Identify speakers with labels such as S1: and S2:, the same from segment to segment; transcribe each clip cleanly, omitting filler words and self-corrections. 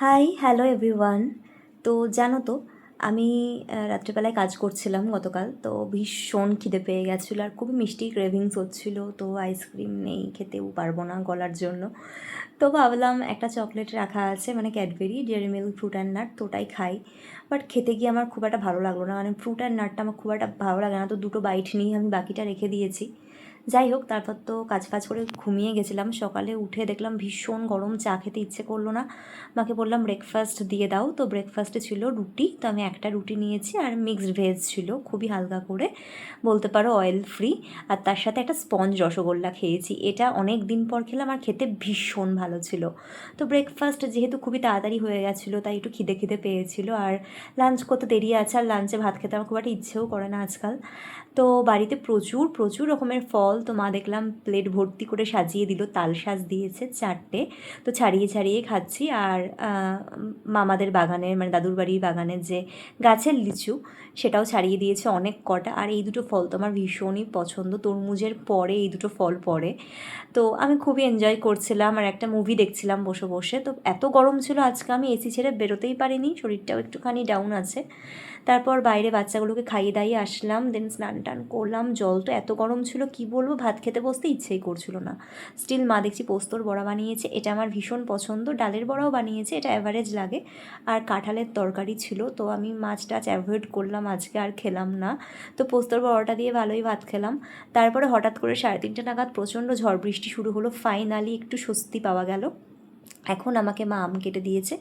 S1: High, hello everyone. তো জানো তো, আমি রাত্রিবেলায় কাজ করছিলাম গতকাল। তো ভীষণ খিদে পেয়ে গেছিলো আর খুবই মিষ্টি ক্রেভিংস হচ্ছিলো। তো আইসক্রিম নেই, খেতেও পারবো না গলার জন্য। তো ভাবলাম একটা চকলেট রাখা আছে, মানে Cadbury dairy milk fruit and nut, তো ওটাই খাই। বাট খেতে গিয়ে আমার খুব একটা ভালো লাগলো না, মানে ফ্রুট অ্যান্ড নাটটা আমার খুব একটা ভালো লাগে না। তো দুটো বাইট নিয়ে আমি বাকিটা রেখে দিয়েছি। যাই হোক, তারপর তো কাজ ফাজ করে ঘুমিয়ে গেছিলাম। সকালে উঠে দেখলাম ভীষণ গরম, চা খেতে ইচ্ছে করলো না। মাকে বললাম ব্রেকফাস্ট দিয়ে দাও। তো ব্রেকফাস্টে ছিল রুটি, তো আমি একটা রুটি নিয়েছি আর মিক্সড ভেজ ছিল, খুবই হালকা করে, বলতে পারো অয়েল ফ্রি। আর তার সাথে একটা স্পঞ্জ রসগোল্লা খেয়েছি। এটা অনেক দিন পর খেলাম আর খেতে ভীষণ ভালো ছিল। তো ব্রেকফাস্ট যেহেতু খুবই তাড়াতাড়ি হয়ে গেছিলো, তাই একটু খিদে খিদে পেয়েছিল। আর লাঞ্চ করতে দেরি আছে, আর লাঞ্চে ভাত খেতে আমার খুব একটা ইচ্ছেও করে না আজকাল। তো বাড়িতে প্রচুর প্রচুর রকমের ফল, তো মা দেখলাম প্লেট ভর্তি করে সাজিয়ে দিল, তালশাঁস দিয়েছে 4টে। তো ছাড়িয়ে ছাড়িয়ে খাচ্ছি। আর মামাদের বাগানের, মানে দাদুর বাড়ির বাগানের যে গাছের লিচু, সেটাও ছাড়িয়ে দিয়েছে অনেক কটা। আর এই দুটো ফল তো আমার ভীষণই পছন্দ, তরমুজের পরে এই দুটো ফল পড়ে। তো আমি খুবই এনজয় করছিলাম আর একটা মুভি দেখছিলাম বসে বসে। তো এত গরম ছিল আজকে, আমি এসি ছেড়ে বেরোতেই পারিনি, শরীরটাও একটুখানি ডাউন আছে। তারপর বাইরে বাচ্চাগুলোকে খাইয়ে দাইয়ে আসলাম, দেন স্নান টান করলাম। জল তো এত গরম ছিল কি বলবো, ভাত খেতে বসতে ইচ্ছেই করছিল না। স্টিল মা দেখছি পোস্তর বড়া বানিয়েছে, এটা আমার ভীষণ পছন্দ। ডালের বড়াও বানিয়েছে, এটা অ্যাভারেজ লাগে। আর কাঁঠালের তরকারি ছিল, তো আমি মাছ টাছ অ্যাভয়েড করলাম আজকে, আর খেলাম না। তো পোস্তর বড়াটা দিয়ে ভালোই ভাত খেলাম। তারপরে হঠাৎ করে 3:30 নাগাদ প্রচণ্ড ঝড় বৃষ্টি শুরু হলো, ফাইনালি একটু স্বস্তি পাওয়া গেল। এখন আমাকে মা আম কেটে দিয়েছে,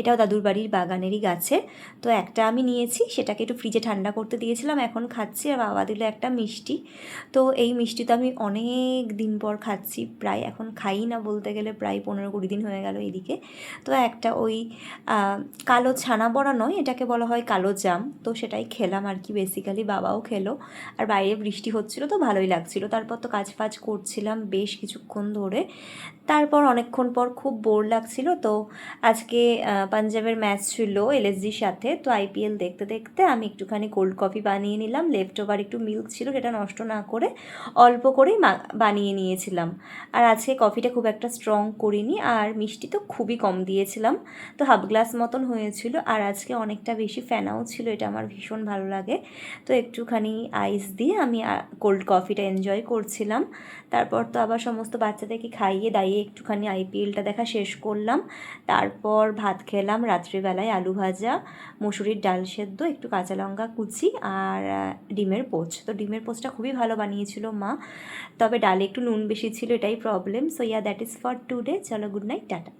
S1: এটাও দাদুর বাড়ির বাগানেরই গাছে। তো একটা আমি নিয়েছি, সেটাকে একটু ফ্রিজে ঠান্ডা করতে দিয়েছিলাম, এখন খাচ্ছি। আর বাবা দিল একটা মিষ্টি। তো এই মিষ্টি তো আমি অনেক দিন পর খাচ্ছি, প্রায় এখন খাই না বলতে গেলে, প্রায় 15-20 দিন হয়ে গেল এদিকে। তো একটা ওই কালো ছানা বড়া নয়, এটাকে বলা হয় কালো জাম, তো সেটাই খেলাম আর কি, বেসিক্যালি বাবাও খেলো। আর বাইরে বৃষ্টি হচ্ছিলো তো ভালোই লাগছিলো। তারপর তো কাজ ফাজ করছিলাম বেশ কিছুক্ষণ ধরে। তারপর অনেকক্ষণ পর খুব বোর লাগছিল, তো আজকে পাঞ্জাবের ম্যাচ ছিল এলএসজির সাথে। তো আইপিএল দেখতে দেখতে আমি একটুখানি কোল্ড কফি বানিয়ে নিলাম, লেফট ওভার একটু মিল্ক ছিল, সেটা নষ্ট না করে অল্প করেই বানিয়ে নিয়েছিলাম। আর আজকে কফিটা খুব একটা স্ট্রং করিনি, আর মিষ্টি তো খুবই কম দিয়েছিলাম, তো হাফ গ্লাস মতন হয়েছিল। আর আজকে অনেকটা বেশি ফেনাও ছিল, এটা আমার ভীষণ ভালো লাগে। তো একটুখানি আইস দিয়ে আমি কোল্ড কফিটা এনজয় করছিলাম। তারপর তো আবার সমস্ত বাচ্চাদেরকে খাইয়ে দাইয়ে একটুখানি আইপিএলটা দেখা শেষ করলাম। তারপর ভাত খেলাম রাত্রিবেলায়, আলু ভাজা, মুসুরির ডাল সেদ্ধ, একটু কাঁচা লঙ্কা কুচি, আর ডিমের পোচ। তো ডিমের পোচটা খুবই ভালো বানিয়েছিল মা, তবে ডালে একটু নুন বেশি ছিল, এটাই problem. So yeah, that is for today. চলো, গুড নাইট, টাটা।